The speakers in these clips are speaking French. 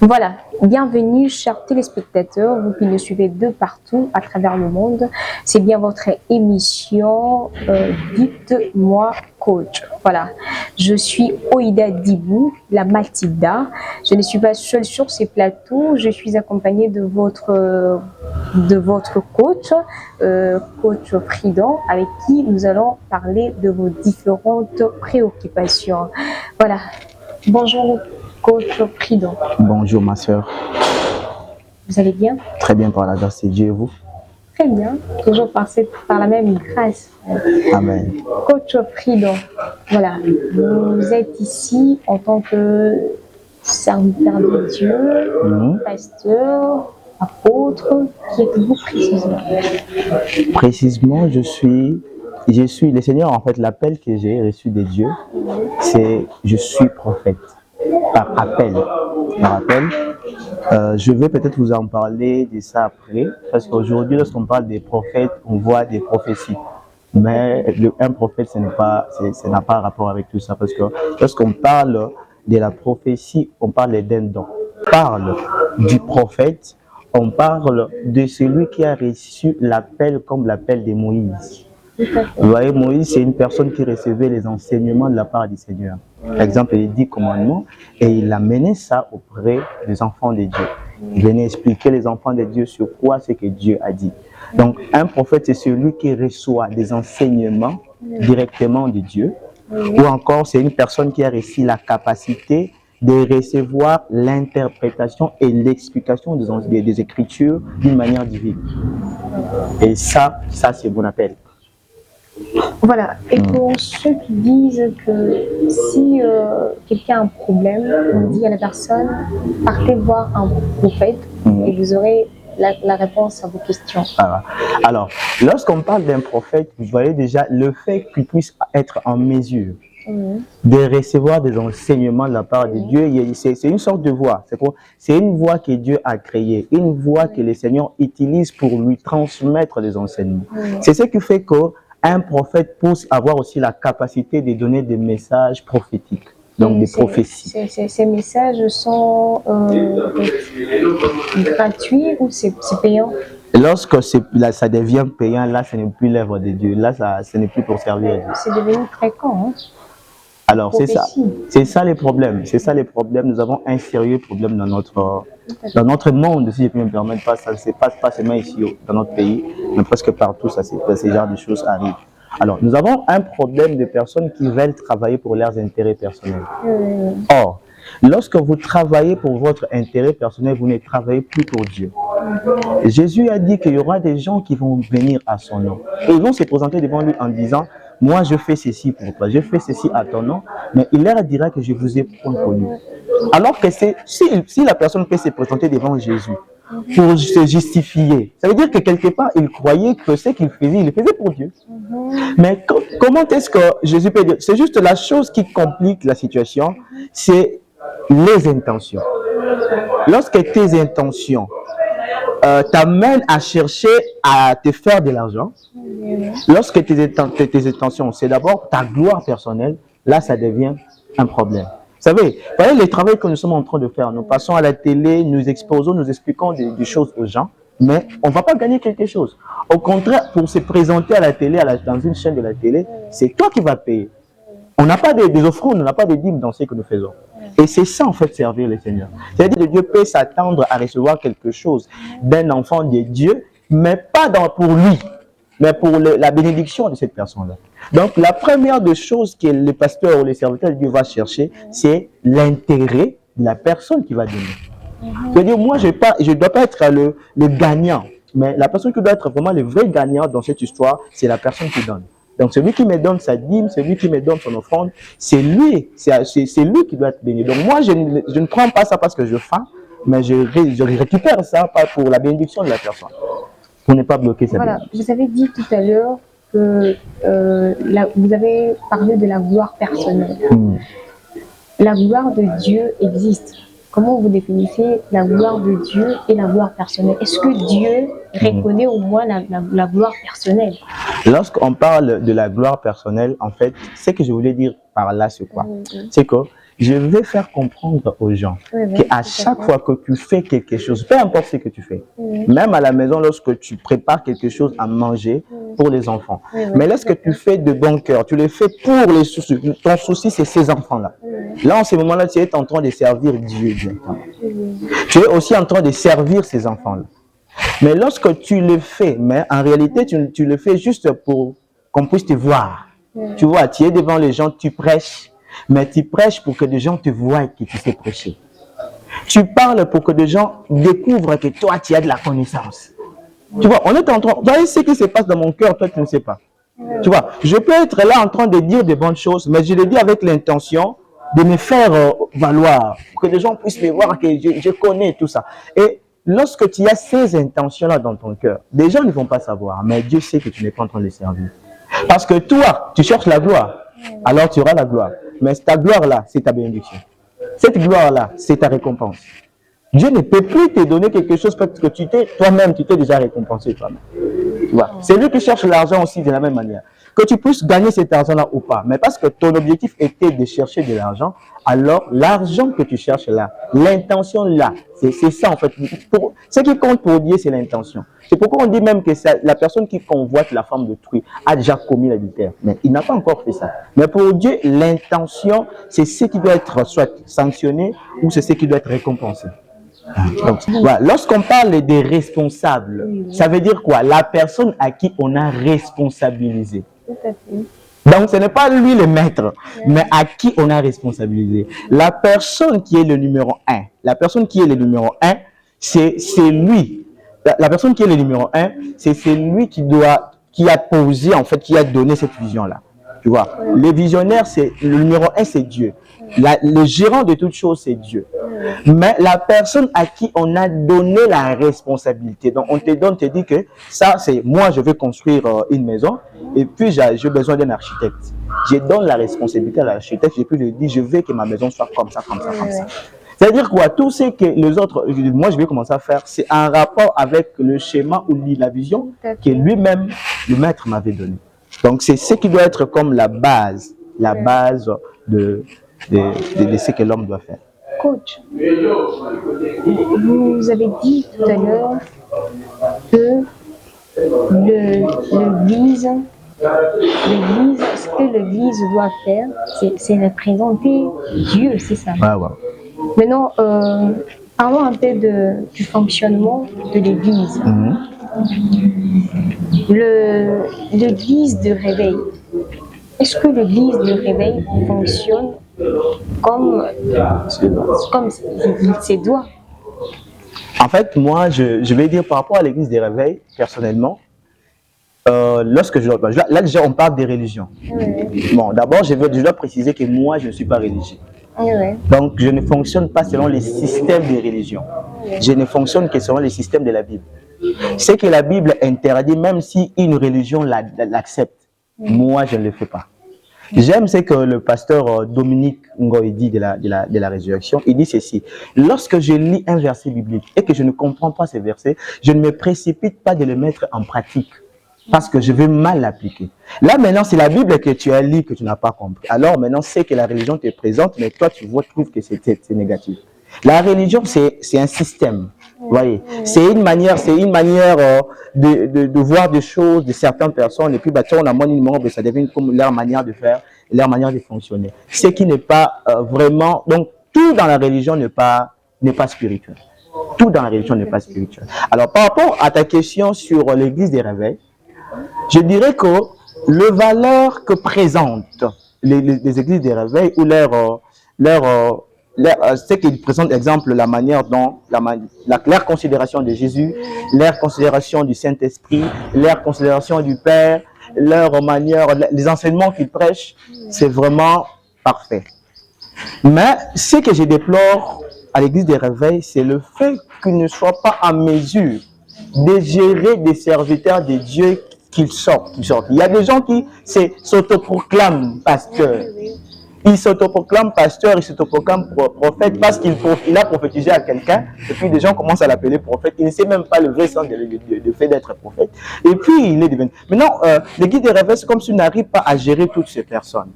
Voilà, bienvenue chers téléspectateurs, vous qui nous suivez de partout à travers le monde. C'est bien votre émission Dites-moi coach. Voilà, je suis Oïda Dibou, la Matilda. Je ne suis pas seule sur ces plateaux, je suis accompagnée de votre coach, coach Prudent, avec qui nous allons parler de vos différentes préoccupations. Voilà, bonjour coach Prudent. Bonjour ma soeur. Vous allez bien? Très bien par la grâce de Dieu et vous? Très bien, toujours passé par la même grâce. Amen. Coach Prudent, voilà, vous êtes ici en tant que serviteur de Dieu, pasteur, apôtre. Qui êtes-vous précisément? Précisément, je suis le Seigneur, en fait, l'appel que j'ai reçu de Dieu, c'est je suis prophète. Par appel. Je vais peut-être vous en parler de ça après, parce qu'aujourd'hui, lorsqu'on parle des prophètes, on voit des prophéties. Mais un prophète, ça n'a pas rapport avec tout ça, parce que lorsqu'on parle de la prophétie, on parle d'un don. On parle du prophète, on parle de celui qui a reçu l'appel comme l'appel de Moïse. Vous voyez, Moïse, c'est une personne qui recevait les enseignements de la part du Seigneur. Par exemple, les 10 commandements, et il a mené ça auprès des enfants de Dieu. Il venait expliquer les enfants de Dieu sur quoi c'est que Dieu a dit. Donc, un prophète, c'est celui qui reçoit des enseignements directement de Dieu, ou encore c'est une personne qui a reçu la capacité de recevoir l'interprétation et l'explication des Écritures d'une manière divine. Et ça c'est mon appel. Voilà, et pour ceux qui disent que si quelqu'un a un problème, on dit à la personne, partez voir un prophète et vous aurez la réponse à vos questions. Alors, lorsqu'on parle d'un prophète, vous voyez déjà le fait qu'il puisse être en mesure de recevoir des enseignements de la part de Dieu, c'est une sorte de voix. C'est une voix que Dieu a créée, une voix que le Seigneur utilise pour lui transmettre les enseignements. C'est ce qui fait qu'un prophète peut avoir aussi la capacité de donner des messages prophétiques, donc des prophéties. Ces messages sont gratuits ou c'est payant? Lorsque ça devient payant, là, ce n'est plus l'œuvre de Dieu. Là, ce n'est plus pour servir Dieu. C'est devenu fréquent, hein? Alors, c'est ça les problèmes. C'est ça les problèmes. Nous avons un sérieux problème dans notre monde, si je peux me permettre. Ça ne se passe pas seulement ici, dans notre pays, mais presque partout, ce genre de choses arrivent. Alors, nous avons un problème de personnes qui veulent travailler pour leurs intérêts personnels. Or, lorsque vous travaillez pour votre intérêt personnel, vous ne travaillez plus pour Dieu. Jésus a dit qu'il y aura des gens qui vont venir à son nom. Et ils vont se présenter devant lui en disant, moi je fais ceci pour toi, je fais ceci à ton nom, mais il leur dira que je vous ai point connu. Alors que si la personne peut se présenter devant Jésus pour se justifier, ça veut dire que quelque part il croyait que ce qu'il faisait, il le faisait pour Dieu. Mais comment est-ce que Jésus peut dire? C'est juste la chose qui complique la situation, c'est les intentions. Lorsque tes intentions t'amènent à chercher à te faire de l'argent, lorsque tes intentions, c'est d'abord ta gloire personnelle, là ça devient un problème. Vous savez, voyez le travail que nous sommes en train de faire. Nous passons à la télé, nous exposons, nous expliquons des choses aux gens, mais on ne va pas gagner quelque chose. Au contraire, pour se présenter à la télé, dans une chaîne de la télé, c'est toi qui vas payer. On n'a pas des offrandes, on n'a pas de dîmes dans ce que nous faisons. Et c'est ça en fait servir le Seigneur. C'est-à-dire que Dieu peut s'attendre à recevoir quelque chose d'un enfant de Dieu, mais pas pour lui, mais pour la bénédiction de cette personne-là. Donc la première des choses que le pasteur ou le serviteur de Dieu va chercher, c'est l'intérêt de la personne qui va donner. C'est-à-dire moi je ne dois pas être le gagnant, mais la personne qui doit être vraiment le vrai gagnant dans cette histoire, c'est la personne qui donne. Donc celui qui me donne sa dîme, celui qui me donne son offrande, c'est lui qui doit être béni. Donc moi, je ne prends pas ça parce que je faim, mais je récupère ça pour la bénédiction de la personne, pour ne pas bloquer sa bénédiction. Vous avez dit tout à l'heure que vous avez parlé de la gloire personnelle. La gloire de Dieu existe. Comment vous définissez la gloire de Dieu et la gloire personnelle? Est-ce que Dieu reconnaît au moins la gloire personnelle? Lorsqu'on parle de la gloire personnelle, en fait, ce que je voulais dire par là, c'est quoi? C'est que je vais faire comprendre aux gens qu'à chaque fois que tu fais quelque chose, peu importe ce que tu fais, même à la maison lorsque tu prépares quelque chose à manger pour les enfants, mais lorsque tu fais de bon cœur, tu le fais pour les soucis, ton souci c'est ces enfants-là. Là, en ce moment-là, tu es en train de servir Dieu directement. Tu es aussi en train de servir ces enfants-là. Mais lorsque tu le fais, mais en réalité, tu le fais juste pour qu'on puisse te voir. Tu vois, tu es devant les gens, tu prêches, mais tu prêches pour que les gens te voient que tu sais prêcher. Tu parles pour que les gens découvrent que toi, tu as de la connaissance. Tu vois, on est en train... Voyez ce qui se passe dans mon cœur, toi, tu ne sais pas. Tu vois, je peux être là en train de dire des bonnes choses, mais je le dis avec l'intention de me faire valoir, pour que les gens puissent me voir que je connais tout ça. Et lorsque tu as ces intentions-là dans ton cœur, les gens ne vont pas savoir, mais Dieu sait que tu n'es pas en train de les servir. Parce que toi, tu cherches la gloire, alors tu auras la gloire. Mais ta gloire-là, c'est ta bénédiction. Cette gloire-là, c'est ta récompense. Dieu ne peut plus te donner quelque chose parce que toi-même, tu t'es déjà récompensé toi-même. Tu vois, c'est lui qui cherche l'argent aussi de la même manière. Que tu puisses gagner cet argent-là ou pas. Mais parce que ton objectif était de chercher de l'argent, alors l'argent que tu cherches là, l'intention là, c'est ça en fait. Ce qui compte pour Dieu, c'est l'intention. C'est pourquoi on dit même que la personne qui convoite la femme d'autrui a déjà commis l'adultère. Mais il n'a pas encore fait ça. Mais pour Dieu, l'intention, c'est ce qui doit être soit sanctionné ou c'est ce qui doit être récompensé. Donc, voilà. Lorsqu'on parle des responsables, ça veut dire quoi? La personne à qui on a responsabilisé. Donc, ce n'est pas lui le maître, mais à qui on a responsabilisé. La personne qui est le numéro 1, la personne qui est le numéro 1, c'est lui. La personne qui est le numéro 1, c'est celui qui a posé, en fait, qui a donné cette vision-là. Tu vois, le visionnaire, le numéro 1, c'est Dieu. Le gérant de toutes choses, c'est Dieu. Mais la personne à qui on a donné la responsabilité, donc on te dit que ça, c'est moi, je vais construire une maison et puis j'ai besoin d'un architecte. Je donne la responsabilité à l'architecte et puis je dis, je veux que ma maison soit comme ça, comme ça, comme ça. C'est-à-dire quoi? Tout ce que les autres, moi je vais commencer à faire, c'est en rapport avec le schéma ou la vision que lui-même, le maître m'avait donné. Donc c'est ce qui doit être comme la base de ce que l'homme doit faire. Coach, vous avez dit tout à l'heure que ce que l'Église doit faire, c'est représenter Dieu, c'est ça. Ouais. Maintenant, parlons un peu du fonctionnement de l'Église. L'Église de réveil. Est-ce que l'Église de réveil fonctionne comme il doit? En fait, moi, je vais dire par rapport à l'église des réveils, personnellement, lorsque là déjà on parle des religions. Bon, d'abord, je dois préciser que moi, je ne suis pas religieux. Donc, je ne fonctionne pas selon les systèmes des religions. Je ne fonctionne que selon les systèmes de la Bible. Ce que la Bible interdit, même si une religion l'accepte, moi, je ne le fais pas. J'aime ce que le pasteur Dominique Ngoï dit de la résurrection. Il dit ceci: lorsque je lis un verset biblique et que je ne comprends pas ce verset, je ne me précipite pas de le mettre en pratique parce que je veux mal l'appliquer. Là maintenant, c'est la Bible que tu as lu que tu n'as pas compris. Alors maintenant, c'est que la religion te présente, mais toi tu trouves que c'est négatif. La religion, c'est un système. Vous voyez, c'est une manière de voir des choses de certaines personnes, et puis on a moins une membre, ça devient comme leur manière de faire, leur manière de fonctionner. Ce qui n'est pas vraiment, donc tout dans la religion n'est pas spirituel. Tout dans la religion n'est pas spirituel. Alors par rapport à ta question sur l'église des réveils, je dirais que le valeur que présentent les églises des réveils ou c'est qu'ils présentent, exemple, la manière dont leur considération de Jésus, leur considération du Saint-Esprit, leur considération du Père, leur manière, les enseignements qu'ils prêchent, c'est vraiment parfait. Mais ce que je déplore à l'église des réveils, c'est le fait qu'ils ne soient pas en mesure de gérer des serviteurs de Dieu qu'ils sortent. Il y a des gens qui s'autoproclament pasteurs. Il s'autoproclame pasteur, il s'autoproclame prophète parce qu'il a prophétisé à quelqu'un et puis des gens commencent à l'appeler prophète. Il ne sait même pas le vrai sens de fait d'être prophète. Et puis il est devenu. Maintenant, l'église des réveils, c'est comme si on n'arrive pas à gérer toutes ces personnes.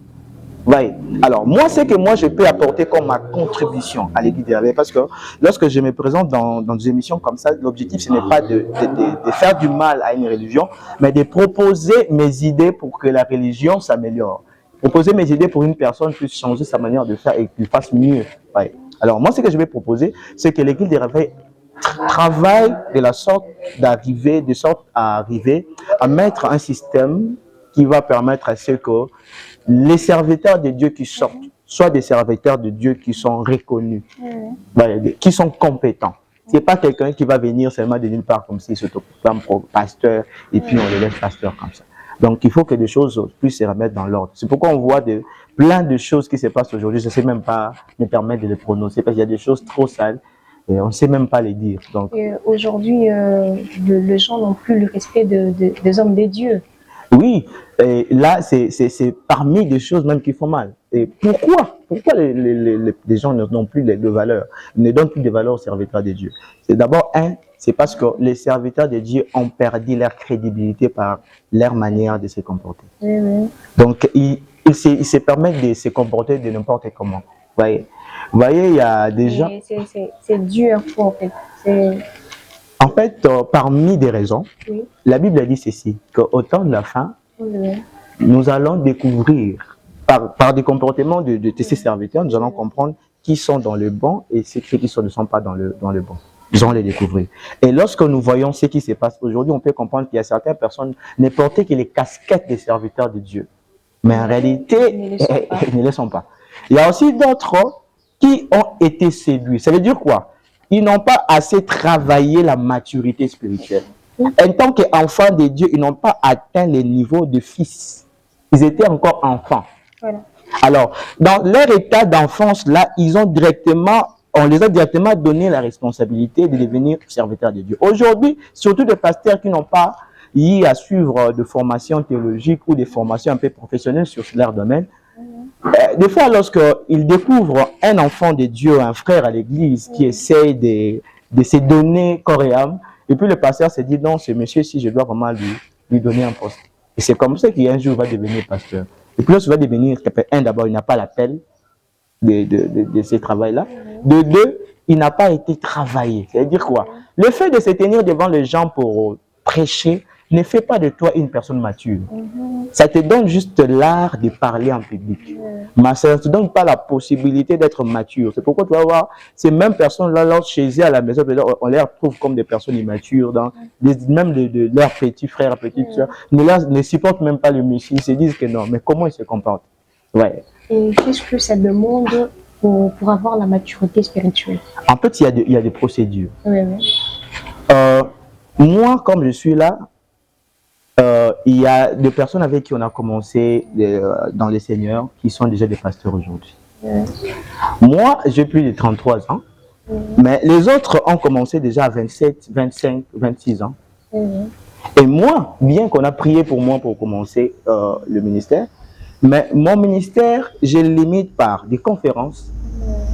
Ouais. Alors, moi, c'est que moi, je peux apporter comme ma contribution à l'église de la Vérité. Parce que lorsque je me présente dans des émissions comme ça, l'objectif, ce n'est pas de faire du mal à une religion, mais de proposer mes idées pour que la religion s'améliore. Proposer mes idées pour une personne puisse changer sa manière de faire et qu'il fasse mieux. Ouais. Alors, moi, ce que je vais proposer, c'est que l'église de la Vérité travaille de la sorte de sorte à arriver à mettre un système qui va permettre à ce que les serviteurs de Dieu qui sortent soient des serviteurs de Dieu qui sont reconnus, qui sont compétents. Ce n'est pas quelqu'un qui va venir seulement de nulle part comme s'il s'autoproclame pasteur et puis on le laisse pasteur comme ça. Donc il faut que des choses puissent se remettre dans l'ordre. C'est pourquoi on voit plein de choses qui se passent aujourd'hui. Je ne sais même pas me permettre de les prononcer parce qu'il y a des choses trop sales et on ne sait même pas les dire. Aujourd'hui, les gens n'ont plus le respect des hommes de Dieu. Oui, et là, c'est parmi des choses même qui font mal. Et pourquoi les gens n'ont plus de valeurs, ne donnent plus de valeurs aux serviteurs de Dieu? C'est d'abord, c'est parce que les serviteurs de Dieu ont perdu leur crédibilité par leur manière de se comporter. Donc, ils se permettent de se comporter de n'importe comment. Vous voyez, il y a des gens... C'est dur, en fait. En fait, parmi des raisons, la Bible a dit ceci, qu'au temps de la fin, nous allons découvrir, par des comportements de ces serviteurs, nous allons comprendre qui sont dans le bon et ceux qui ne sont pas dans le bon. Nous allons les découvrir. Et lorsque nous voyons ce qui se passe aujourd'hui, on peut comprendre qu'il y a certaines personnes ne portaient que les casquettes des serviteurs de Dieu. Mais en réalité, ils ne le sont pas. Il y a aussi d'autres qui ont été séduits. Ça veut dire quoi? Ils n'ont pas assez travaillé la maturité spirituelle. En tant qu'enfants de Dieu, ils n'ont pas atteint les niveaux de fils. Ils étaient encore enfants. Voilà. Alors, dans leur état d'enfance, là, on les a directement donné la responsabilité de devenir serviteurs de Dieu. Aujourd'hui, surtout des pasteurs qui n'ont pas eu à suivre de formation théologique ou des formations un peu professionnelles sur leur domaine, des fois, lorsqu'ils découvrent un enfant de Dieu, un frère à l'église qui essaye de se donner corps et âme, et puis le pasteur se dit, non, ce monsieur-ci, je dois vraiment lui donner un poste. Et c'est comme ça qu'un jour, il va devenir pasteur. Et puis lorsqu'il va devenir, d'abord, il n'a pas l'appel de ce travail-là. De deux, il n'a pas été travaillé. C'est-à-dire quoi? Le fait de se tenir devant les gens pour prêcher ne fait pas de toi une personne mature. Ça te donne juste l'art de parler en public. Mais ça ne te donne pas la possibilité d'être mature. C'est pourquoi tu vas voir ces mêmes personnes-là, chez eux à la maison, on les retrouve comme des personnes immatures, même de leurs petits frères, petites soeurs, ne supportent même pas le Messie. Ils se disent que non, mais comment ils se comportent? Ouais. Et qu'est-ce que ça demande pour avoir la maturité spirituelle? En fait, il y a des procédures. Moi, comme je suis là, il y a des personnes avec qui on a commencé dans les seigneurs qui sont déjà des pasteurs aujourd'hui. Moi, j'ai plus de 33 ans, mais les autres ont commencé déjà à 27, 25, 26 ans. Et moi, bien qu'on a prié pour moi pour commencer le ministère, mais mon ministère, je le limite par des conférences,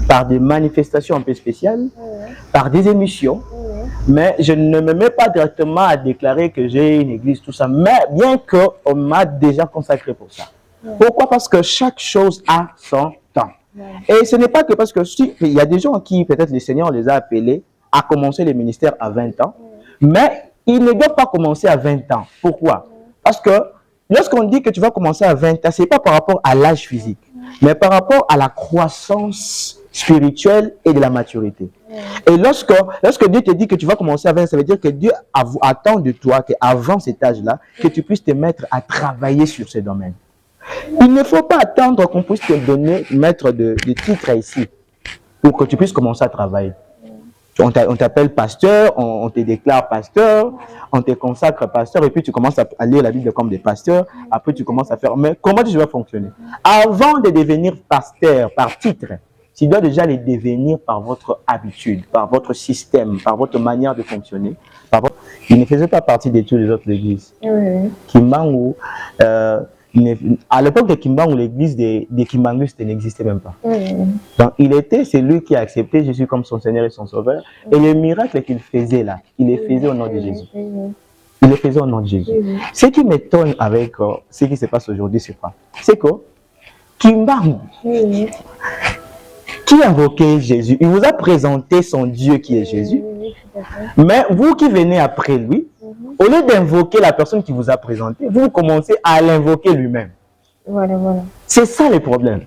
par des manifestations un peu spéciales, par des émissions, mais je ne me mets pas directement à déclarer que j'ai une église, tout ça, mais bien qu'on m'a déjà consacré pour ça. Pourquoi? Parce que chaque chose a son temps. Et ce n'est pas que parce que il y a des gens qui, peut-être le Seigneur les a appelés à commencer le ministère à 20 ans, mais ils ne doivent pas commencer à 20 ans. Pourquoi? Parce que lorsqu'on dit que tu vas commencer à 20 ans, ce n'est pas par rapport à l'âge physique, mais par rapport à la croissance spirituelle et de la maturité. Et lorsque Dieu te dit que tu vas commencer à 20, ça veut dire que Dieu attend de toi qu'avant cet âge-là, que tu puisses te mettre à travailler sur ce domaine. Il ne faut pas attendre qu'on puisse te mettre de titres ici pour que tu puisses commencer à travailler. On t'appelle pasteur, on te déclare pasteur, on te consacre pasteur, et puis tu commences à lire la Bible comme des pasteurs, après tu commences à faire, mais comment tu vas fonctionner? Avant de devenir pasteur par titre, tu dois déjà les devenir par votre habitude, par votre système, par votre manière de fonctionner. Il ne faisait pas partie de toutes les autres églises. Kimbangu, à l'époque de Kimbangu, l'église des Kimbangus n'existait même pas. Donc, c'est lui qui a accepté Jésus comme son Seigneur et son Sauveur. Et les miracles qu'il faisait là, il les faisait au nom de Jésus. Il les faisait au nom de Jésus. Ce qui m'étonne avec ce qui se passe aujourd'hui, c'est quoi? C'est que Kimbangu, Oui, qui invoquait Jésus, il vous a présenté son Dieu qui est Jésus, oui, tout à fait. mais vous qui venez après lui, au lieu d'invoquer la personne qui vous a présenté, vous commencez à l'invoquer lui-même. Voilà, voilà. C'est ça le problème.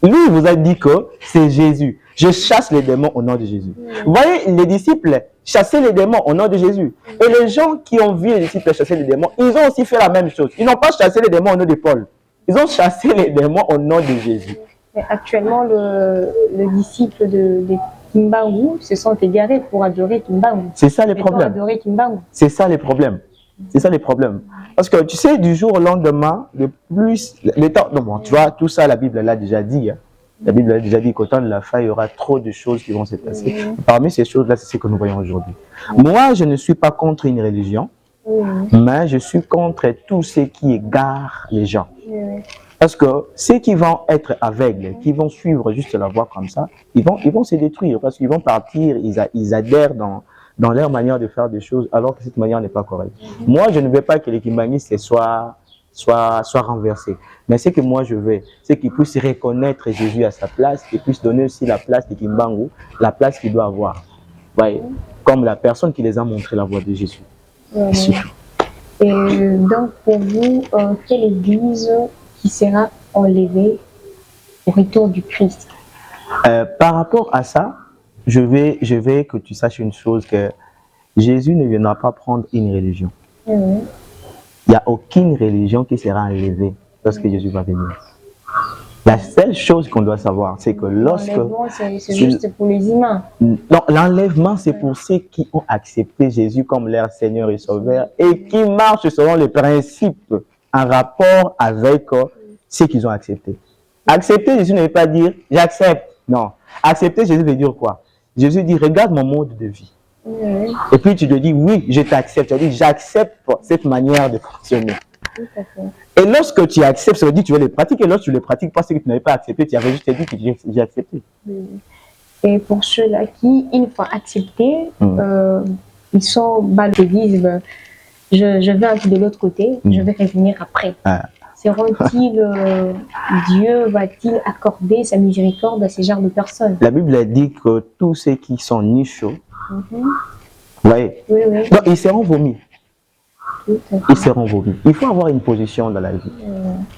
Lui, il vous a dit que c'est Jésus. Je chasse les démons au nom de Jésus. Vous voyez, les disciples chassaient les démons au nom de Jésus. Et les gens qui ont vu les disciples chasser les démons, ils ont aussi fait la même chose. Ils n'ont pas chassé les démons au nom de Paul. Ils ont chassé les démons au nom de Jésus. Mais actuellement, le disciple de Kimbangu se sont égarés pour adorer Kimbangu. C'est ça le Pour problème. adorer Kimbangu. C'est ça les problèmes. C'est ça les problèmes. Parce que tu sais, du jour au lendemain, le temps, non, bon, tu vois, tout ça, la Bible l'a déjà dit. Hein. La Bible a déjà dit qu'au temps de la fin, il y aura trop de choses qui vont se passer. Parmi ces choses-là, c'est ce que nous voyons aujourd'hui. Moi, je ne suis pas contre une religion, mais je suis contre tout ce qui égare les gens. Parce que ceux qui vont être aveugles, qui vont suivre juste la voie comme ça, ils vont se détruire parce qu'ils vont partir, ils adhèrent dans leur manière de faire des choses alors que cette manière n'est pas correcte. Moi, je ne veux pas que les kimbanguistes soient renversés. Mais ce que moi je veux, c'est qu'ils puissent reconnaître Jésus à sa place, qu'ils puissent donner aussi la place de Kimbangu, la place qu'il doit avoir. Ouais, comme la personne qui les a montré la voie de Jésus. Et donc, pour vous, quelle église qui sera enlevée au retour du Christ? Par rapport à ça, je veux que tu saches une chose, que Jésus ne viendra pas prendre une religion. Il n'y a aucune religion qui sera enlevée lorsque Jésus va venir. La seule chose qu'on doit savoir, c'est que lorsque... L'enlèvement, c'est juste pour les humains. Non, l'enlèvement, c'est pour ceux qui ont accepté Jésus comme leur Seigneur et Sauveur et qui marchent selon les principes en rapport avec ceux qu'ils ont accepté. Accepter Jésus ne veut pas dire « j'accepte ». Non. Accepter Jésus veut dire quoi? Jésus dit « regarde mon mode de vie ». Et puis tu te dis « oui, je t'accepte ». Tu dis « j'accepte cette manière de fonctionner ». Et lorsque tu acceptes, ça veut dire que tu veux les pratiquer. Et lorsque tu ne les pratiques pas, c'est que tu n'avais pas accepté, tu avais juste dit que j'ai accepté. Et pour ceux-là qui, une fois acceptés, ils sont balbédisent, je vais un peu de l'autre côté, je vais revenir après. Seront-ils, Dieu va-t-il accorder sa miséricorde à ces genres de personnes? La Bible dit que tous ceux qui sont nichés, oui. Donc, ils seront vomis. Ils seront vomis. Il faut avoir une position dans la vie.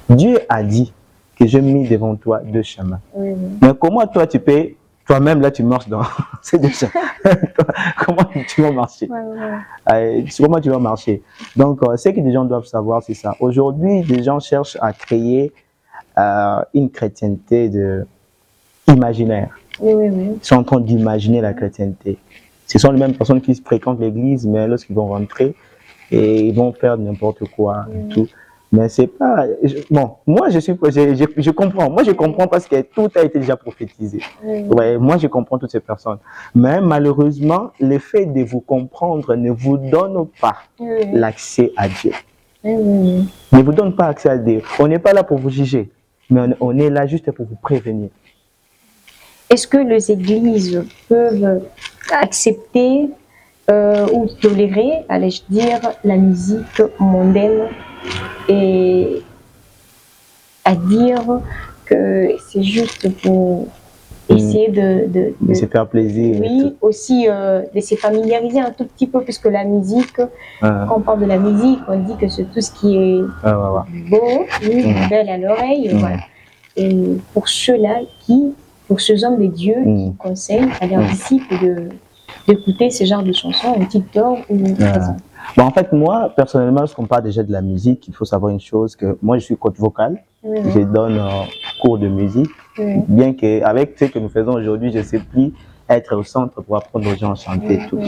Dieu a dit que j'ai mis devant toi deux chemins. Mais comment toi tu peux, toi-même là tu marches dans ces deux chemins? Comment tu vas marcher? Comment tu vas marcher? Donc, ce que les gens doivent savoir, c'est ça. Aujourd'hui, les gens cherchent à créer une chrétienté imaginaire. Ils sont en train d'imaginer la chrétienté. Ce sont les mêmes personnes qui fréquentent l'église, mais lorsqu'ils vont rentrer, et ils vont faire n'importe quoi et tout. Mais c'est pas... Bon, moi je comprends. Moi je comprends parce que tout a été déjà prophétisé. Ouais, moi je comprends toutes ces personnes. Mais malheureusement, le fait de vous comprendre ne vous donne pas l'accès à Dieu. Ne vous donne pas accès à Dieu. On n'est pas là pour vous juger, mais on est là juste pour vous prévenir. Est-ce que les églises peuvent accepter ou tolérer, allais-je dire, la musique mondaine et à dire que c'est juste pour essayer de se faire plaisir. Oui, aussi de se familiariser un tout petit peu, puisque la musique, quand on parle de la musique, on dit que c'est tout ce qui est beau, belle à l'oreille. Voilà. Et pour ceux-là pour ces hommes de Dieu qui conseillent à leurs disciples d'écouter ce genre de chansons, ont-ils tort ou raison? Bon, en fait, moi, personnellement, lorsqu'on parle déjà de la musique, il faut savoir une chose, que moi, je suis coach vocal, je donne cours de musique, bien qu'avec ce que nous faisons aujourd'hui, je ne sais plus être au centre pour apprendre aux gens à chanter et tout.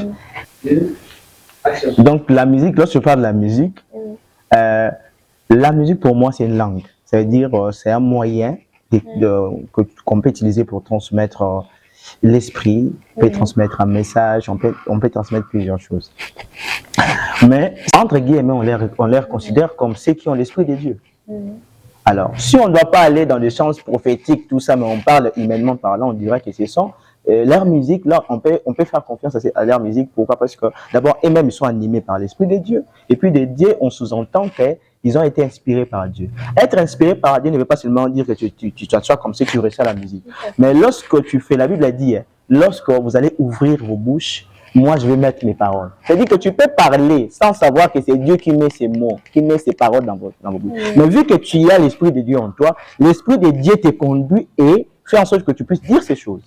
Donc, la musique, lorsque je parle de la musique pour moi, c'est une langue. C'est-à-dire, c'est un moyen qu'on peut utiliser pour transmettre l'esprit, on peut transmettre un message, on peut transmettre plusieurs choses. Mais, entre guillemets, on les considère comme ceux qui ont l'esprit de Dieu. Alors, si on ne doit pas aller dans des chants prophétiques, tout ça, mais on parle humainement parlant, on dirait que ce sont leur musique, là, on peut faire confiance à leur musique. Pourquoi? Parce que d'abord, eux-mêmes, ils sont animés par l'esprit de Dieu. Et puis, de Dieu, on sous-entend ils ont été inspirés par Dieu. Être inspiré par Dieu ne veut pas seulement dire que tu t'assois comme si tu ressens la musique. Mais lorsque tu fais, la Bible a dit, lorsque vous allez ouvrir vos bouches, moi je vais mettre mes paroles. C'est-à-dire que tu peux parler sans savoir que c'est Dieu qui met ses mots, qui met ses paroles dans vos bouches. Mais vu que tu as l'Esprit de Dieu en toi, l'Esprit de Dieu te conduit et fait en sorte que tu puisses dire ces choses.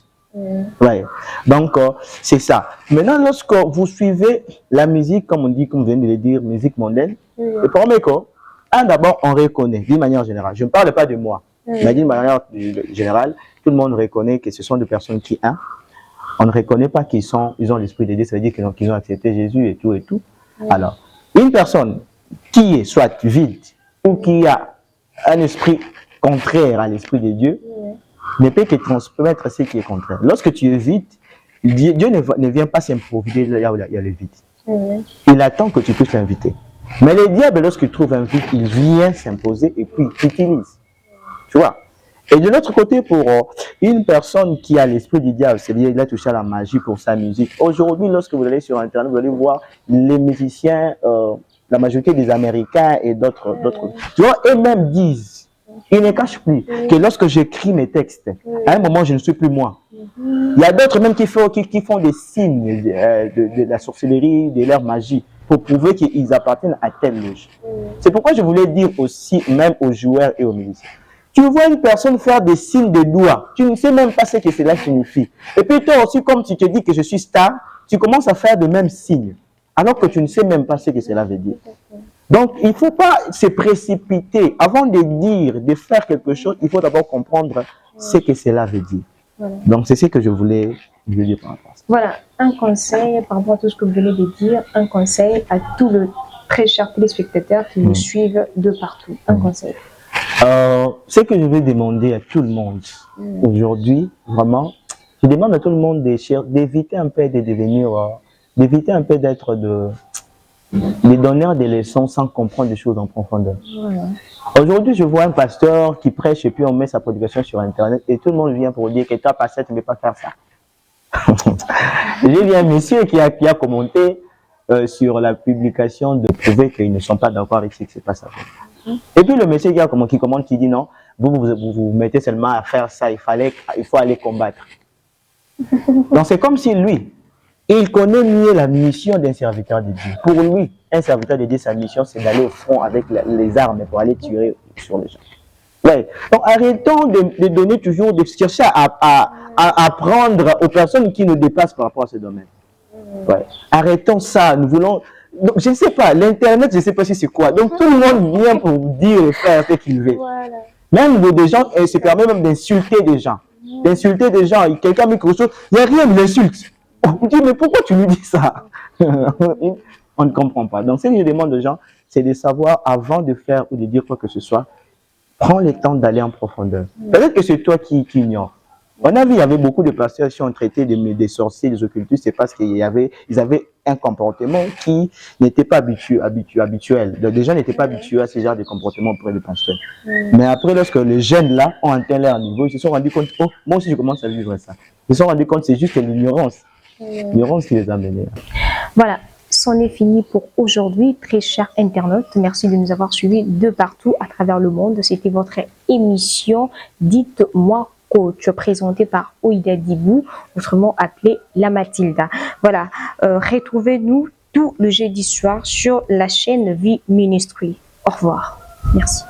Ouais. Donc, c'est ça. Maintenant, lorsque vous suivez la musique, comme on dit, comme vous venez de le dire, musique mondaine, le premier coup, d'abord, on reconnaît, d'une manière générale. Je ne parle pas de moi, mais d'une manière générale, tout le monde reconnaît que ce sont des personnes qui, on ne reconnaît pas qu'ils ont l'Esprit de Dieu, ça veut dire qu'ils ont accepté Jésus et tout et tout. Alors, une personne qui est soit vide ou qui a un esprit contraire à l'Esprit de Dieu, ne peut que transmettre ce qui est contraire. Lorsque tu es vide, Dieu ne vient pas s'improviser là où il y a le vide. Il attend que tu puisses l'inviter. Mais le diable, lorsqu'il trouve un vide, il vient s'imposer et puis il t'utilise. Tu vois? Et de l'autre côté, pour une personne qui a l'esprit du diable, c'est-à-dire qu'il a touché à la magie pour sa musique. Aujourd'hui, lorsque vous allez sur Internet, vous allez voir les musiciens, la majorité des Américains et d'autres, tu vois, eux-mêmes disent, ils ne cachent plus que lorsque j'écris mes textes, à un moment, je ne suis plus moi. Il y a d'autres même qui font des signes de la sorcellerie, de leur magie, pour prouver qu'ils appartiennent à telle loge. C'est pourquoi je voulais dire aussi, même aux joueurs et aux musiciens, tu vois une personne faire des signes de doigts, tu ne sais même pas ce que cela signifie. Et puis toi aussi, comme tu te dis que je suis star, tu commences à faire de mêmes signes, alors que tu ne sais même pas ce que cela veut dire. Donc, il ne faut pas se précipiter. Avant de dire, de faire quelque chose, il faut d'abord comprendre ce que cela veut dire. Voilà. Donc, c'est ce que je voulais dire par rapport à ça. Voilà, un conseil par rapport à tout ce que vous venez de dire, un conseil à tous les très chers téléspectateurs qui nous suivent de partout. Un conseil. Ce que je vais demander à tout le monde aujourd'hui, vraiment, je demande à tout le monde d'éviter un peu de devenir, d'éviter un peu d'être des donneurs des leçons sans comprendre des choses en profondeur. Voilà. Aujourd'hui, je vois un pasteur qui prêche et puis on met sa prédication sur Internet et tout le monde vient pour dire que toi, pasteur, tu ne peux pas faire ça. J'ai vu un monsieur qui a commenté sur la publication de prouver qu'ils ne sont pas d'accord avec ce qui se passe. Et puis le monsieur qui commente, qui dit non, vous mettez seulement à faire ça, il faut aller combattre. Donc c'est comme si lui, il connaît mieux la mission d'un serviteur de Dieu. Pour lui, un serviteur de Dieu, sa mission, c'est d'aller au front avec les armes pour aller tirer sur les gens. Ouais. Donc arrêtons de donner toujours, de chercher à apprendre aux personnes qui nous dépassent par rapport à ce domaine. Ouais. Arrêtons ça. Nous voulons. Donc, je ne sais pas, l'Internet, je ne sais pas si c'est quoi. Donc tout le monde vient pour dire et faire ce qu'il veut. Voilà. Même des gens se permettent même d'insulter des gens. D'insulter des gens. Quelqu'un met quelque chose, il n'y a rien de l'insulte. On dit, mais pourquoi tu lui dis ça? On ne comprend pas. Donc, ce que je demande aux gens, c'est de savoir, avant de faire ou de dire quoi que ce soit, prends le temps d'aller en profondeur. Peut-être que c'est toi qui ignores. On a vu, il y avait beaucoup de pasteurs qui ont traité des sorciers, des occultistes, c'est parce qu'ils avaient un comportement qui n'était pas habituel. Donc, les gens n'étaient pas habitués à ce genre de comportement auprès des pasteurs. Mais après, lorsque les jeunes là ont atteint leur niveau, ils se sont rendus compte, oh, moi aussi je commence à vivre ça. Ils se sont rendus compte que c'est juste l'ignorance. L'ignorance qui les a menés. Voilà, c'en est fini pour aujourd'hui, très chers internautes. Merci de nous avoir suivis de partout à travers le monde. C'était votre émission Dites-moi Coach, présentée par Ouida Dibou, autrement appelée La Mathilda. Voilà, retrouvez-nous tout le jeudi soir sur la chaîne Vie Ministry. Au revoir. Merci.